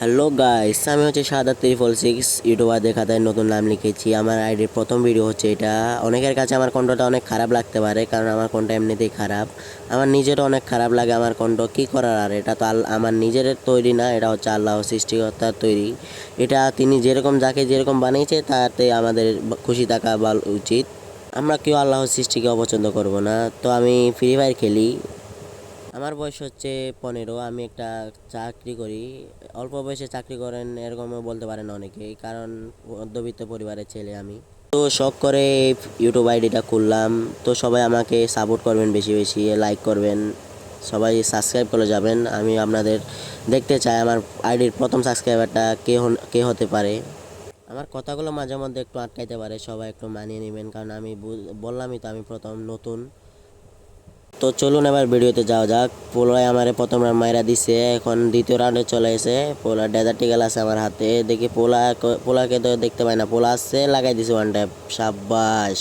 Hello guys, আমি হচ্ছে সাদা 346 ইউটিউবার দেখাতে নতুন নাম লিখেছি। আমার আইডির প্রথম ভিডিও হচ্ছে এটা। অনেকের কাছে আমার কণ্ঠটা অনেক খারাপ লাগতে পারে, কারণ আমার কণ্ঠ এমনিতেই খারাপ। আমার নিজেরও অনেক খারাপ লাগে আমার কণ্ঠ, কী করার। আর এটা তো আমার নিজের তৈরি না, এটা হচ্ছে আল্লাহ সৃষ্টিকর্তার তৈরি। এটা তিনি যেরকম যাকে যেরকম বানিয়েছে তাতে আমাদের খুশি থাকা উচিত। আমরা কেউ আল্লাহর সৃষ্টিকে অপছন্দ করব না। তো আমি ফ্রি ফায়ার খেলি। আমার বয়স হচ্ছে 15। আমি একটা চাকরি করি। অল্প বয়সে চাকরি করেন এরকমও বলতে পারেন অনেকেই, কারণ মধ্যবিত্ত পরিবারের ছেলে আমি। তো শখ করে ইউটিউব আইডিটা খুললাম। তো সবাই আমাকে সাপোর্ট করবেন, বেশি বেশি লাইক করবেন, সবাই সাবস্ক্রাইব করে যাবেন। আমি আপনাদের দেখতে চাই আমার আইডির প্রথম সাবস্ক্রাইবারটা কে হতে পারে। আমার কথাগুলো মাঝে মধ্যে একটু আটকাইতে পারে, সবাই একটু মানিয়ে নেবেন, কারণ আমি বললামই তো আমি প্রথম নতুন। তো চলুন এবার ভিডিওতে যাওয়া যাক। পোলায় আমারে প্রথম রাউন্ড মাইরা দিছে, এখন দ্বিতীয় রাউন্ডে চলে এসে পোলা ডেজার্ট টিকেল আছে আমার হাতে। দেখি পোলাকে তো দেখতে পাই না, পোলা আসছে, লাগাই দিছে ওয়ান ট্যাপ। সাব্বাস।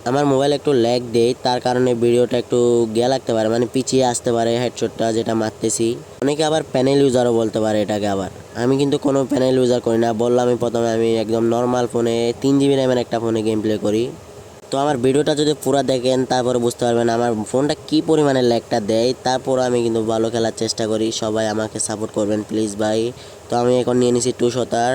আমার মোবাইল একটু ল্যাগ দেয়, তার কারণে ভিডিওটা একটু গিয়া লাগতে পারে, মানে পিছিয়ে আসতে পারে হেডশটটা যেটা মারতেছি। অনেকে আবার প্যানেল ইউজারও বলতে পারে এটাকে। আবার আমি কিন্তু কোনো প্যানেল ইউজার করি না, বললাম আমি প্রথমে আমি একদম নর্মাল ফোনে 3 GB র্যামের একটা ফোনে গেম প্লে করি। তো আমার ভিডিওটা যদি পুরো দেখেন তারপরে বুঝতে পারবেন আমার ফোনটা কি পরিমাণে ল্যাগটা দেয়। তারপর আমি কিন্তু ভালো খেলার চেষ্টা করি, সবাই আমাকে সাপোর্ট করবেন প্লিজ ভাই। তো আমি এখন নিয়ে নিছি 2 শটার।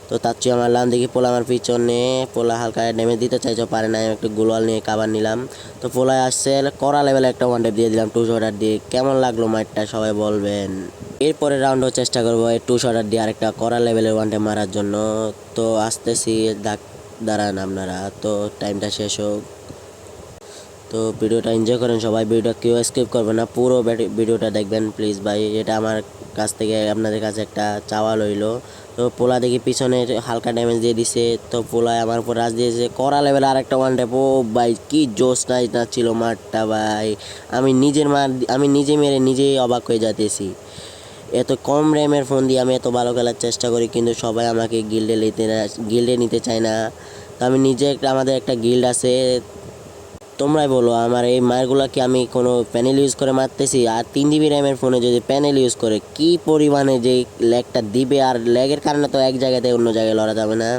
তো তার চেয়ে আমার লাম দেখি পোলা আমার পিছনে, পোলা হালকা ড্যামেজ দিতে চাইছো, পারে না, আমি একটু গ্লোয়াল নিয়ে কাবার নিলাম। তো পোলায় আসছে, কড়া লেভেলে একটা ওয়ান ট্যাপ দিয়ে দিলাম 2 শটার দিয়ে। কেমন লাগলো মাইটটা সবাই বলবেন। এরপরে রাউন্ডও চেষ্টা করবো এই 2 শটার দিয়ে আরেকটা কড়া লেভেলের ওয়ান ট্যাপ মারার জন্য। তো আসতেছি, দাঁড়ান আপনারা, তো টাইমটা শেষ হোক। তো ভিডিওটা এনজয় করেন সবাই, ভিডিওটা কেউ স্কিপ করবে না, পুরো ভিডিওটা দেখবেন প্লিজ ভাই। এটা আমার কাছ থেকে আপনাদের কাছে একটা চাওয়া রইলো। তো পোলা দেখি পিছনে হালকা ড্যামেজ দিয়ে দিছে, তো পোলায় আমার উপর রাজ দিয়েছে কড়া লেভেলে আরেকটা ওয়ান ট্যাপ। ও ভাই কি জোস না ছিল মারটা ভাই। আমি নিজে মেরে নিজেই অবাক হয়ে যাতেছি। এত কম র্যামের ফোন দিয়ে আমি এত ভালো খেলার চেষ্টা করি, কিন্তু সবাই আমাকে গিল্ডে নিতে চায় না। তো আমি নিজে আমাদের একটা গিল্ড আছে, তোমরাই বলো আমার এই মারগুলা কি আমি কোনো প্যানেল ইউজ করে মারতেছি? আর 3 GB র্যামের ফোনে যদি প্যানেল ইউজ করে কি পরিমাণে যে ল্যাগটা দিবে, আর ল্যাগের কারণে তো এক জায়গাতে অন্য জায়গায় লড়া যাবে না।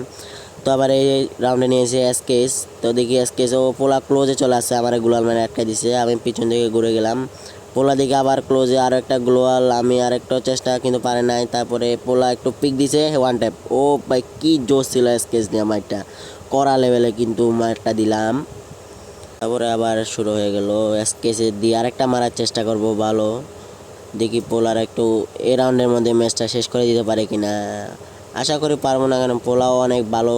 তো আবার এই রাউন্ডে নিয়েছে এসকেস। তো দেখি এসকেস ও পোলা ক্লোজে চলে আসছে, আমার গ্লোয়াল মানে আটকে দিছে। আমি পিছন থেকে ঘুরে গেলাম, পোলা দিকে আবার ক্লোজে আর একটা গ্লোয়াল, আমি আর একটা চেষ্টা কিন্তু পারে নাই। তারপরে পোলা একটু পিক দিছে ওয়ান ট্যাপ। ও ভাই কি জোস ছিল এসকেস নিয়ে মারটা, কড়া লেভেলে কিন্তু মারটা দিলাম। তারপরে আবার শুরু হয়ে গেল এসকেসে দিয়ে আরেকটা মারার চেষ্টা করব ভালো। দেখি পোলার একটু এই রাউন্ডের মধ্যে ম্যাচটা শেষ করে দিতে পারে কিনা। আশা করি পারবো না, কারণ পোলাও অনেক ভালো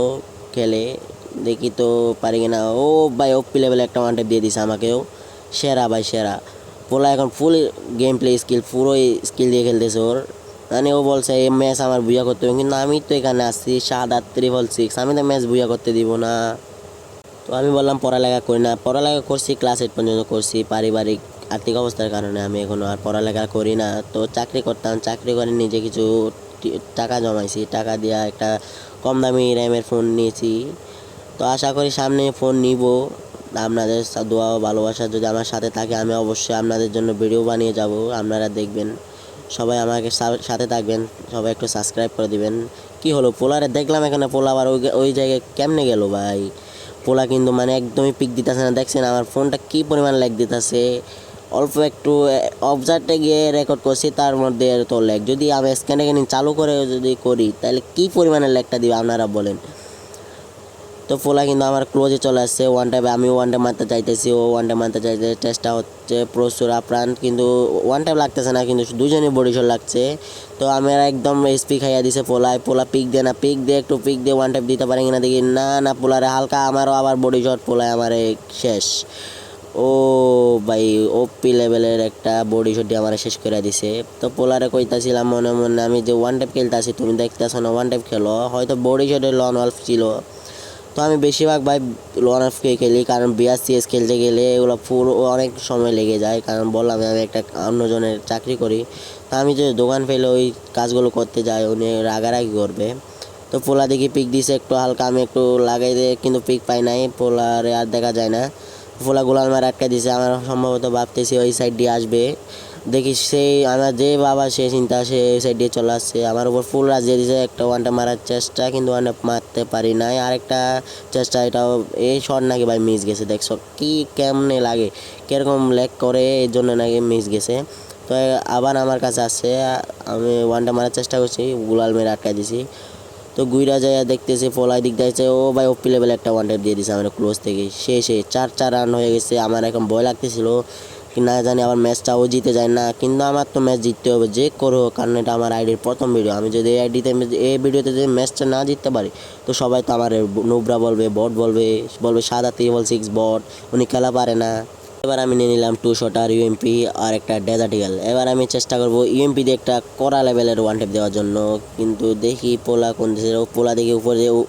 খেলে। দেখি তো পারি কিনা। ও ভাই ওপি লেভেলে একটা ওয়ান ট্যাপ দিয়ে দিছে আমাকেও। সেরা ভাই সেরা। পোলা এখন ফুল গেম প্লে স্কিল, পুরোই স্কিল দিয়ে খেলতেছে ওর। মানে ও বলছে এই ম্যাচ আমার বুয়া করতে হবে, কিন্তু আমি তো এখানে আসছি 7-8-6, আমি তো ম্যাচ বুয়া করতে দিব না। তো আমি বললাম পড়ালেখা করি না। পড়ালেখা করছি, ক্লাস 8 পর্যন্ত করছি, পারিবারিক আর্থিক অবস্থার কারণে আমি এখনও আর পড়ালেখা করি না। তো চাকরি করতাম, চাকরি করে নিজে কিছু টাকা জমাইছি, টাকা দিয়ে একটা কম দামি র্যামের ফোন নিয়েছি। তো আশা করি সামনে ফোন নিব। আপনাদের দোয়া ও ভালোবাসা যদি আমার সাথে থাকে, আমি অবশ্যই আপনাদের জন্য ভিডিও বানিয়ে যাব, আপনারা দেখবেন। সবাই আমাকে সাথে থাকবেন, সবাই একটু সাবস্ক্রাইব করে দিবেন। কি হলো পোলারে দেখলাম এখানে, পোলা আবার ওই জায়গায় কেমনে গেল ভাই। পোলা কিন্তু মানে একদমই পিক দিতেছে না, দেখছেন আমার ফোনটা কি পরিমাণ ল্যাগ দিতেছে। অল্প একটু অবজার্ভে গিয়ে রেকর্ড করছি, তার মধ্যে তো ল্যাগ। যদি আমি স্ক্যানে চালু করে যদি করি তাহলে কি পরিমাণের ল্যাগটা দিবে আপনারা বলেন। তো পোলা কিন্তু আমার ক্লোজে চলে আসছে ওয়ান টাইমে, আমি ওয়ান টাইম মারতে চাইতেছি, ও ওয়ান টাইম মারতে চাইতে চেষ্টা হচ্ছে প্রচুর আপ্রাণ, কিন্তু ওয়ান টাইম লাগতেছে না, কিন্তু দুজনই বডি শট লাগছে। তো আমার একদম এসপি খাইয়া দিছে পোলায়। পোলা পিক দিয়ে না, পিক দিয়ে একটু পিক দিয়ে ওয়ান টাইম দিতে পারে কিনা দেখি। না না, পোলারে হালকা, আমারও আবার বডি শট, পোলায় আমার শেষ। ও ভাই ওপি লেভেলের একটা বডি শট দিয়ে আমার শেষ করে দিছে। তো পোলারে কইতাছিলাম মনে মনে, আমি যে ওয়ান টাইপ খেলতেছি তুমি দেখতেছো না, ওয়ান টাইপ খেলো, হয়তো বডি শটের লন ওয়ালফ ছিল। তো আমি বেশিরভাগ ভাই লোন অফকে খেলি, কারণ বিআরসিএস খেলতে গেলে এগুলো পুরো অনেক সময় লেগে যায়, কারণ বললাম আমি একটা অন্যজনের চাকরি করি। তো আমি যে দোকান ফেলে ওই কাজগুলো করতে যাই, উনি রাগারাগি করবে। তো পোলা দেখি পিক দিছে একটু হালকা, আমি একটু লাগাই দিয়ে কিন্তু পিক পাই নাই, পোলারে আর দেখা যায় না। পোলা গোলাল মার আটকে দিছে, আমার সম্ভবত ভাবতেছি ওই সাইড দিয়ে আসবে। দেখি সেই আমার যে বাবা সে চিন্তা সে সাইড দিয়ে চলে আসছে, আমার উপর ফুল রাজ দিয়ে দিয়েছে। একটা ওয়ানটা মারার চেষ্টা, কিন্তু ওয়ানটা মারতে পারি নাই। আরেকটা চেষ্টা, এটাও এই শট নাকি ভাই মিস গেছে। দেখছো কি কেমনে লাগে, কীরকম ল্যাগ করে, এই জন্য নাকি মিস গেছে। তো আবার আমার কাছে আসছে, আমি ওয়ানটা মারার চেষ্টা করছি, গুলাল মেরে আটকাই দিছি। তো গুইরা যায় দেখতেছি পোলাই দিক যাইছে, ও ভাই ওপি লেভেল একটা ওয়ান ট্যাপ দিয়ে দিছে আমার ক্লোজ থেকে। শেষে 4 রান হয়ে গেছে। আমার এখন ভয় লাগতেছিল কি না জানি আবার ম্যাচটাও জিতে যায় না, কিন্তু আমার তো ম্যাচ জিততে হবে যে করো, কারণ এটা আমার আইডির প্রথম ভিডিও। আমি যদি এই ভিডিওতে যদি ম্যাচটা না জিততে পারি, তো সবাই তো আমার নুবরা বলবে, বট বলবে, সাদা 3/6 বট, উনি খেলা পারে না। এবার আমি নিয়ে নিলাম 2 শটার ইউএমপি আর একটা ডেজার্ট ইগল। এবার আমি চেষ্টা করব ইউএমপি দিয়ে একটা কড়া লেভেলের ওয়ান টেপ দেওয়ার জন্য, কিন্তু দেখি পোলা কোন দেশের। পোলা দেখি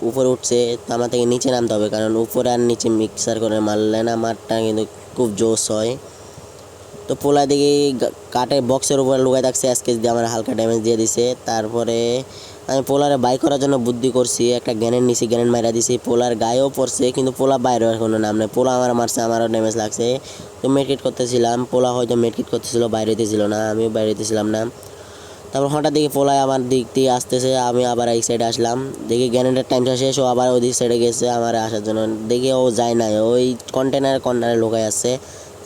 উপরে উঠছে, তো আমার থেকে নিচে নামতে হবে, কারণ উপরে আর নিচে মিক্সার করে মারলে না মারটা কিন্তু খুব জোশ হয়। তো পোলা দিকে কাটে বক্সের উপরে লুকাই থাকছে, স্কেচ দিয়ে আমার হালকা ড্যামেজ দিয়ে দিছে। তারপরে আমি পোলারে বাই করার জন্য বুদ্ধি করছি, একটা গ্যানেন নিছি, গ্যানেন মাইরা দিছি, পোলার গায়েও পড়ছে, কিন্তু পোলা বাইরে কোনো নাম নেই। পোলা আমার মারছে, আমারও ড্যামেজ লাগছে। তো মেডকিট করতেছিলাম, পোলা হয়তো মেডকিট করতেছিল, বাইরে দিয়েছিল না, আমিও বাইরে দিয়েছিলাম না। তারপর হঠাৎ দেখি পোলায় আমার দিক দিয়ে আসতেছে, আমি আবার এই সাইডে আসলাম, দেখি গ্যানেটের টাইমটা শেষ, ও আবার ওই দিক সাইডে গেছে আমার আসার জন্য। দেখি ও যায় নাই, ওই কন্টেনারে লুকাই আসছে।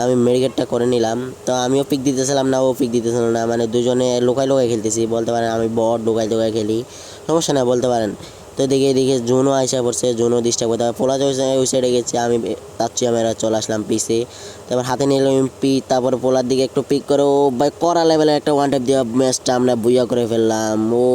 আমি মেডিকেটটা করে নিলাম। তো আমিও পিক দিতেছিলাম না, ও পিক দিতেছিল না, মানে দুজনে লুকাই খেলতেছি বলতে পারেন। আমি বট লুকাই খেলি, সমস্যা না বলতে পারেন। তো দেখে জুনও আইসা পড়ছে, জুনও ডিস্টার্ব করতে হবে। পোলা ওই সাইডে গেছে, আমি তাচ্ছি আমি চলে আসলাম পিসে। তারপর হাতে নিলাম এমপি, তারপর পোলার দিকে একটু পিক করে ও ভাই করা লেভেলের একটা ওয়ান টাইপ দিয়ে ম্যাচটা আমরা বুইয়া করে ফেললাম। ও